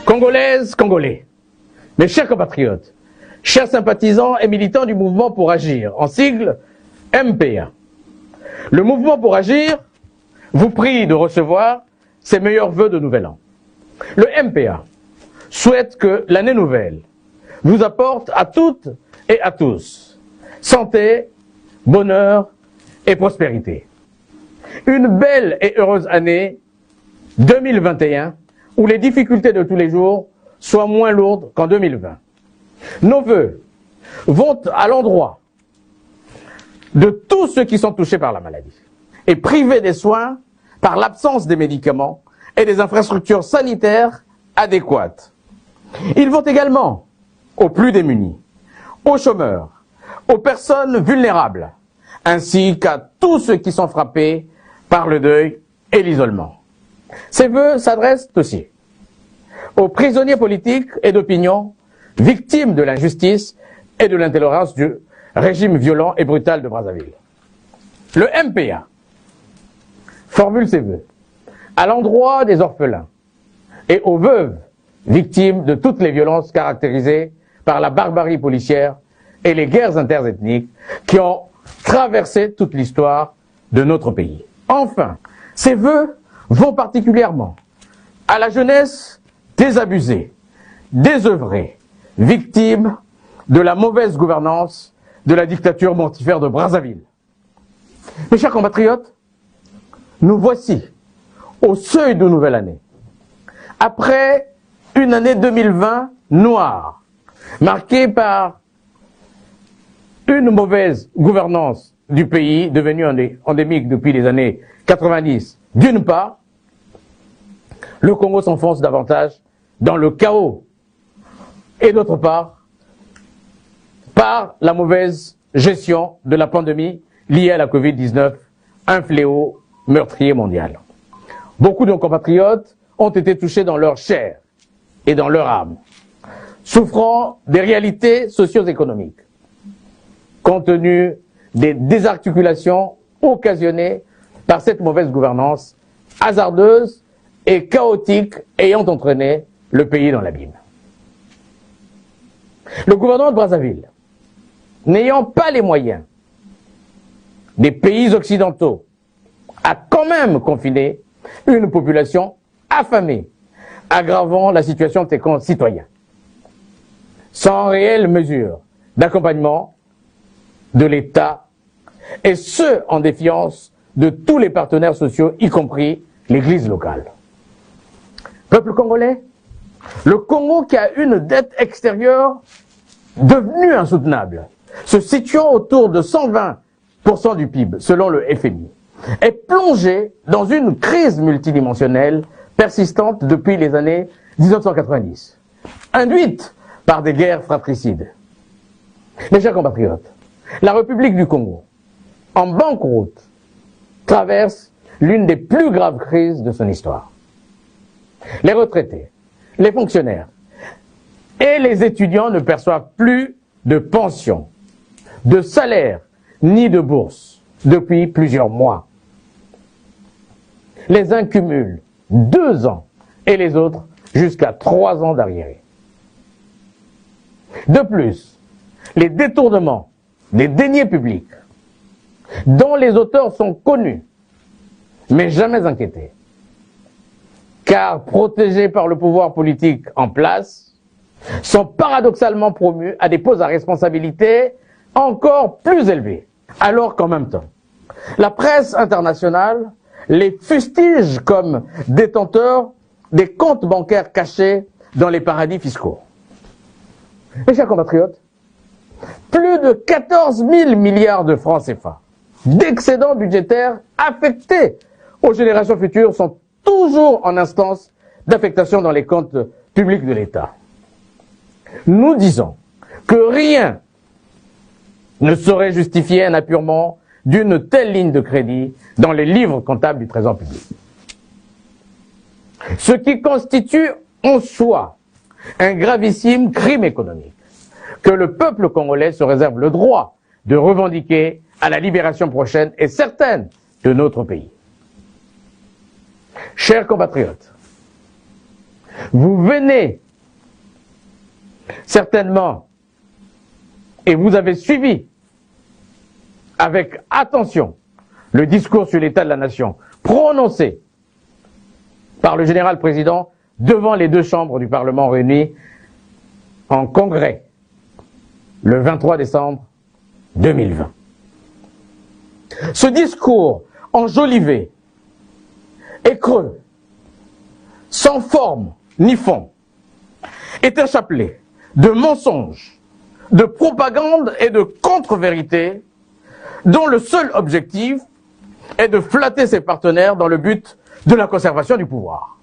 Congolaises, Congolais, mes chers compatriotes, chers sympathisants et militants du Mouvement pour Agir, en sigle MPA. Le Mouvement pour Agir vous prie de recevoir ses meilleurs vœux de Nouvel An. Le MPA souhaite que l'année nouvelle vous apporte à toutes et à tous santé, bonheur et prospérité. Une belle et heureuse année 2021 où les difficultés de tous les jours soient moins lourdes qu'en 2020. Nos vœux vont à l'endroit de tous ceux qui sont touchés par la maladie et privés des soins par l'absence des médicaments et des infrastructures sanitaires adéquates. Ils vont également aux plus démunis, aux chômeurs, aux personnes vulnérables, ainsi qu'à tous ceux qui sont frappés par le deuil et l'isolement. Ces vœux s'adressent aussi aux prisonniers politiques et d'opinion, victimes de l'injustice et de l'intolérance du régime violent et brutal de Brazzaville. Le MPA formule ses vœux à l'endroit des orphelins et aux veuves victimes de toutes les violences caractérisées par la barbarie policière et les guerres interethniques qui ont traversé toute l'histoire de notre pays. Enfin, ces vœux vont particulièrement à la jeunesse désabusée, désœuvrée, victime de la mauvaise gouvernance de la dictature mortifère de Brazzaville. Mes chers compatriotes, nous voici au seuil de nouvelle année. Après une année 2020 noire, marquée par une mauvaise gouvernance du pays, devenu endémique depuis les années 90, d'une part, le Congo s'enfonce davantage dans le chaos, et d'autre part, par la mauvaise gestion de la pandémie liée à la Covid-19, un fléau meurtrier mondial. Beaucoup de nos compatriotes ont été touchés dans leur chair et dans leur âme, souffrant des réalités socio-économiques, compte tenu des désarticulations occasionnées par cette mauvaise gouvernance hasardeuse et chaotique ayant entraîné le pays dans l'abîme. Le gouvernement de Brazzaville, n'ayant pas les moyens des pays occidentaux, a quand même confiné une population affamée, aggravant la situation de ses concitoyens, sans réelle mesure d'accompagnement de l'État, et ce, en défiance de tous les partenaires sociaux, y compris l'Église locale. Peuple congolais, le Congo qui a une dette extérieure devenue insoutenable, se situant autour de 120% du PIB, selon le FMI, est plongé dans une crise multidimensionnelle persistante depuis les années 1990, induite par des guerres fratricides. Mes chers compatriotes, la République du Congo, en banqueroute, traverse l'une des plus graves crises de son histoire. Les retraités, les fonctionnaires et les étudiants ne perçoivent plus de pension, de salaire ni de bourse depuis plusieurs mois. Les uns cumulent 2 ans et les autres jusqu'à 3 ans d'arriérés. De plus, les détournements des deniers publics, dont les auteurs sont connus, mais jamais inquiétés, car protégés par le pouvoir politique en place, sont paradoxalement promus à des postes à responsabilité encore plus élevés, alors qu'en même temps, la presse internationale les fustige comme détenteurs des comptes bancaires cachés dans les paradis fiscaux. Mes chers compatriotes, plus de 14 000 milliards de francs CFA d'excédents budgétaires affectés aux générations futures sont toujours en instance d'affectation dans les comptes publics de l'État. Nous disons que rien ne saurait justifier un apurement d'une telle ligne de crédit dans les livres comptables du Trésor public. Ce qui constitue en soi un gravissime crime économique que le peuple congolais se réserve le droit de revendiquer à la libération prochaine et certaine de notre pays. Chers compatriotes, Vous venez certainement, et vous avez suivi avec attention le discours sur l'état de la nation prononcé par le général président devant les deux chambres du Parlement réunies en congrès le 23 décembre 2020. Ce discours enjolivé et creux, sans forme ni fond, est un chapelet de mensonges, de propagande et de contre-vérité dont le seul objectif est de flatter ses partenaires dans le but de la conservation du pouvoir.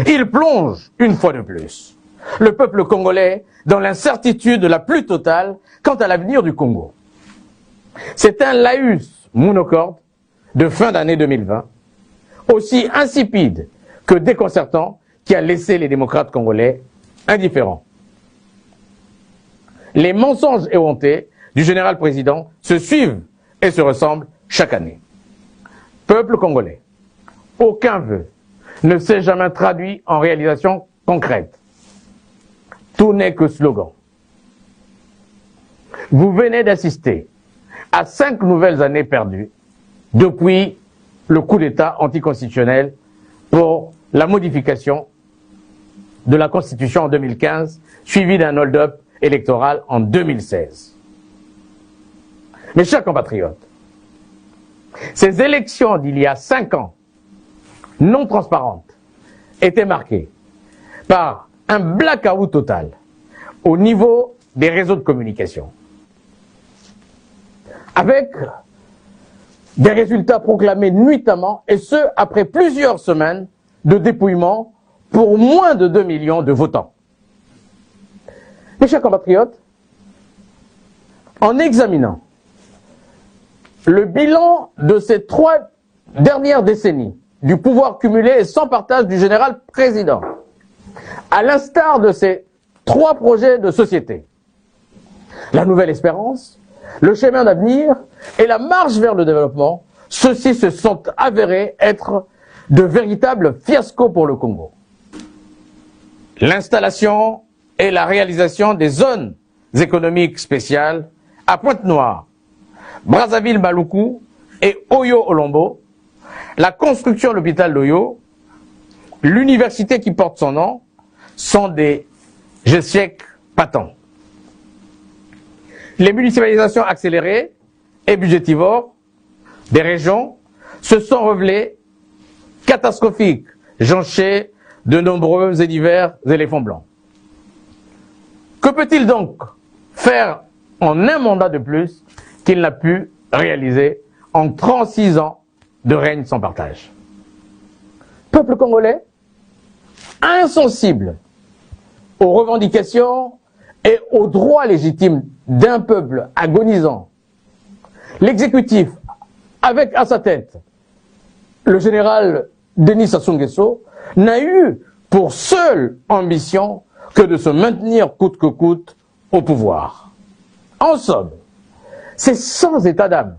Il plonge, une fois de plus, le peuple congolais dans l'incertitude la plus totale quant à l'avenir du Congo. C'est un laïus monocorde de fin d'année 2020, aussi insipide que déconcertant, qui a laissé les démocrates congolais indifférents. Les mensonges éhontés du général président se suivent et se ressemblent chaque année. Peuple congolais, aucun vœu ne s'est jamais traduit en réalisation concrète. Tout n'est que slogan. Vous venez d'assister à 5 nouvelles années perdues depuis le coup d'État anticonstitutionnel pour la modification de la Constitution en 2015, suivi d'un hold-up électoral en 2016. Mes chers compatriotes, ces élections d'il y a 5 ans, non transparentes, étaient marquées par un blackout total au niveau des réseaux de communication, avec des résultats proclamés nuitamment, et ce, après plusieurs semaines de dépouillement pour moins de 2 millions de votants. Mes chers compatriotes, en examinant le bilan de ces 3 dernières décennies du pouvoir cumulé et sans partage du général président, à l'instar de ces 3 projets de société, la nouvelle espérance, le chemin d'avenir et la marche vers le développement, ceux-ci se sont avérés être de véritables fiascos pour le Congo. L'installation et la réalisation des zones économiques spéciales à Pointe-Noire, Brazzaville-Maluku et Oyo-Olombo, la construction de l'hôpital d'Oyo, l'université qui porte son nom, sont des échecs patents. Les municipalisations accélérées et budgétivores des régions se sont révélées catastrophiques, jonchées de nombreux et divers éléphants blancs. Que peut-il donc faire en un mandat de plus qu'il n'a pu réaliser en 36 ans de règne sans partage? Peuple congolais, insensible aux revendications et aux droits légitimes d'un peuple agonisant, l'exécutif, avec à sa tête le général Denis Sassou Nguesso, n'a eu pour seule ambition que de se maintenir coûte que coûte au pouvoir. En somme, c'est sans état d'âme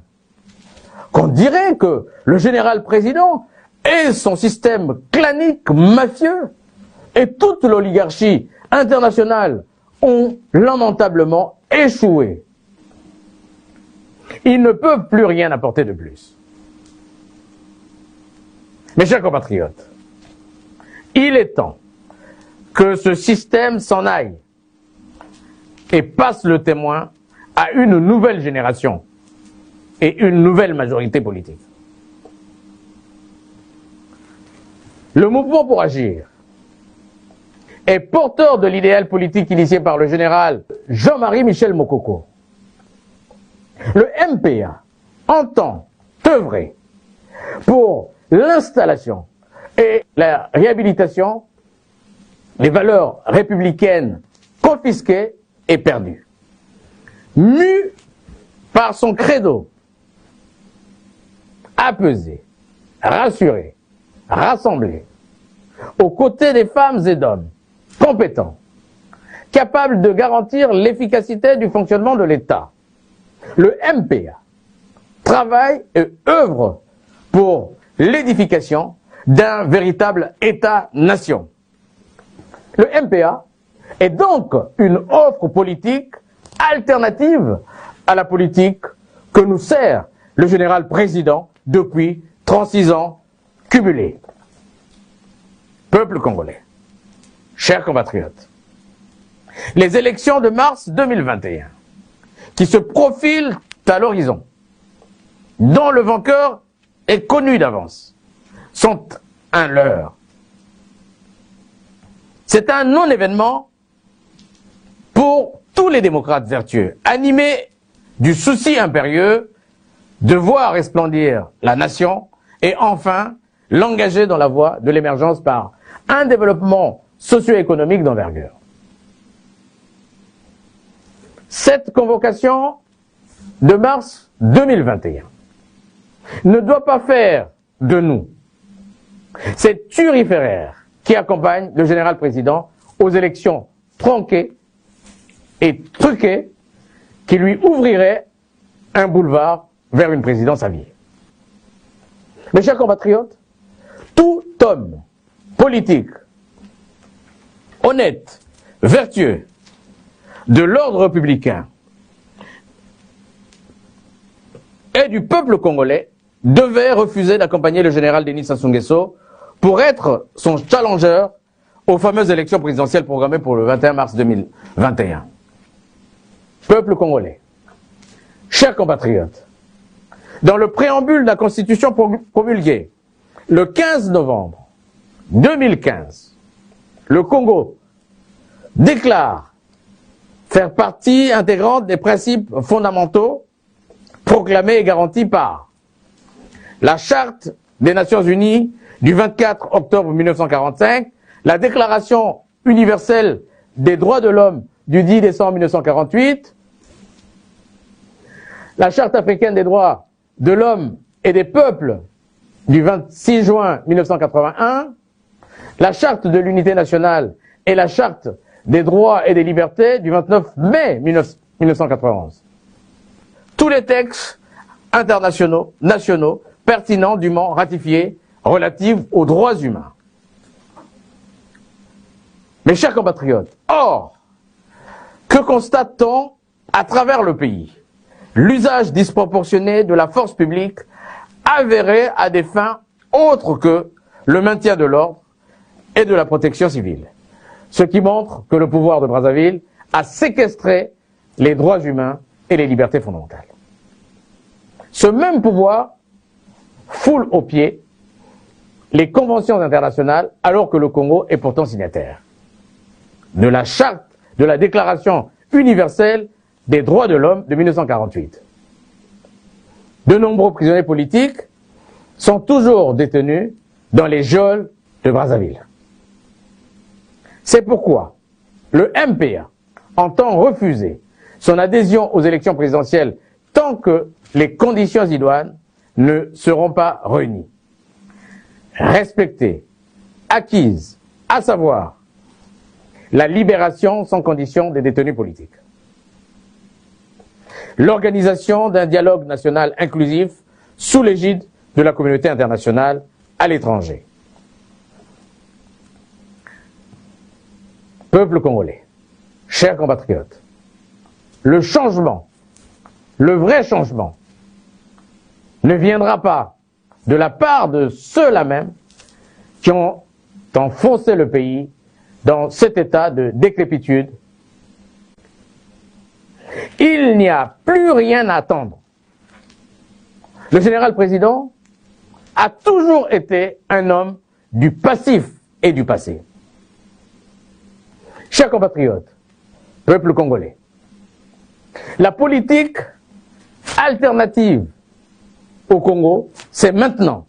qu'on dirait que le général président et son système clanique mafieux et toute l'oligarchie internationale ont lamentablement échoué. Ils ne peuvent plus rien apporter de plus. Mes chers compatriotes, il est temps que ce système s'en aille et passe le témoin à une nouvelle génération et une nouvelle majorité politique. Le mouvement pour agir est porteur de l'idéal politique initié par le général Jean-Marie Michel Mokoko. Le MPA entend œuvrer pour l'installation et la réhabilitation des valeurs républicaines confisquées et perdues. Mu par son credo, apaiser, rassurer, rassembler, aux côtés des femmes et d'hommes compétents, capables de garantir l'efficacité du fonctionnement de l'État. Le MPA travaille et œuvre pour l'édification d'un véritable État-nation. Le MPA est donc une offre politique alternative à la politique que nous sert le général président depuis 36 ans cumulés. Peuple congolais, chers compatriotes, les élections de mars 2021 qui se profilent à l'horizon, dont le vainqueur est connu d'avance, sont un leurre. C'est un non-événement pour tous les démocrates vertueux, animés du souci impérieux de voir resplendir la nation et enfin l'engager dans la voie de l'émergence par un développement socio-économique d'envergure. Cette convocation de mars 2021 ne doit pas faire de nous ces turiféraires qui accompagnent le général président aux élections tronquées et truquées qui lui ouvriraient un boulevard vers une présidence à vie. Mes chers compatriotes, tout homme politique, honnête, vertueux, de l'ordre républicain et du peuple congolais devait refuser d'accompagner le général Denis Sassou Nguesso pour être son challenger aux fameuses élections présidentielles programmées pour le 21 mars 2021. Peuple congolais, chers compatriotes, dans le préambule de la Constitution promulguée le 15 novembre 2015, le Congo déclare faire partie intégrante des principes fondamentaux proclamés et garantis par la Charte des Nations Unies du 24 octobre 1945, la Déclaration universelle des droits de l'homme du 10 décembre 1948, la Charte africaine des droits de l'homme et des peuples du 26 juin 1981, la Charte de l'unité nationale et la Charte des droits et des libertés du 29 mai 1991. Tous les textes internationaux, nationaux, pertinents, dûment ratifiés, relatifs aux droits humains. Mes chers compatriotes, or, que constate-t-on à travers le pays? L'usage disproportionné de la force publique avéré à des fins autres que le maintien de l'ordre et de la protection civile. Ce qui montre que le pouvoir de Brazzaville a séquestré les droits humains et les libertés fondamentales. Ce même pouvoir foule aux pieds les conventions internationales alors que le Congo est pourtant signataire de la charte de la Déclaration universelle des droits de l'homme de 1948. De nombreux prisonniers politiques sont toujours détenus dans les geôles de Brazzaville. C'est pourquoi le MPA entend refuser son adhésion aux élections présidentielles tant que les conditions idoines ne seront pas réunies. Respectées, acquises, à savoir la libération sans condition des détenus politiques. L'organisation d'un dialogue national inclusif sous l'égide de la communauté internationale à l'étranger. Peuple congolais, chers compatriotes, le changement, le vrai changement, ne viendra pas de la part de ceux-là même qui ont enfoncé le pays dans cet état de décrépitude. Il n'y a plus rien à attendre. Le général président a toujours été un homme du passif et du passé. Chers compatriotes, peuple congolais, la politique alternative au Congo, c'est maintenant.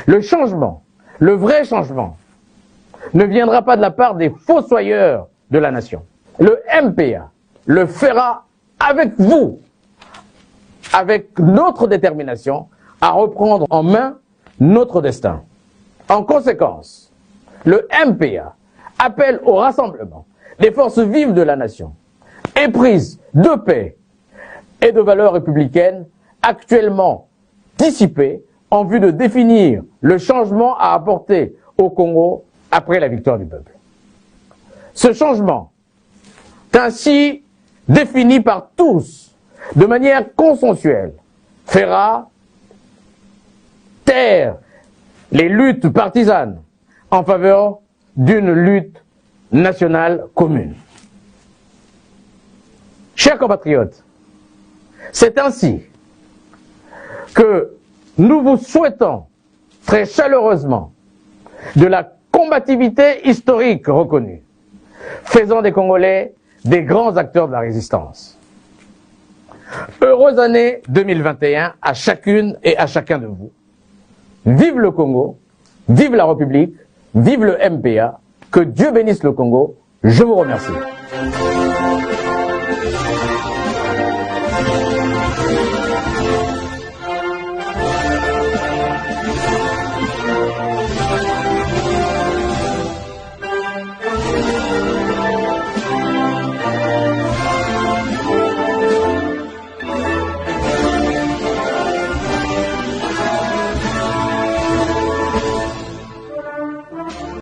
Le changement, le vrai changement, ne viendra pas de la part des fossoyeurs de la nation. Le MPA le fera avec vous, avec notre détermination à reprendre en main notre destin. En conséquence, le MPA appelle au rassemblement des forces vives de la nation, éprises de paix et de valeurs républicaines actuellement dissipées en vue de définir le changement à apporter au Congo après la victoire du peuple. Ce changement est ainsi défini par tous de manière consensuelle, fera taire les luttes partisanes en faveur d'une lutte nationale commune. Chers compatriotes, c'est ainsi que nous vous souhaitons très chaleureusement de la combativité historique reconnue, faisant des Congolais des grands acteurs de la résistance. Heureuse année 2021 à chacune et à chacun de vous. Vive le Congo, vive la République, vive le MPA, que Dieu bénisse le Congo. Je vous remercie.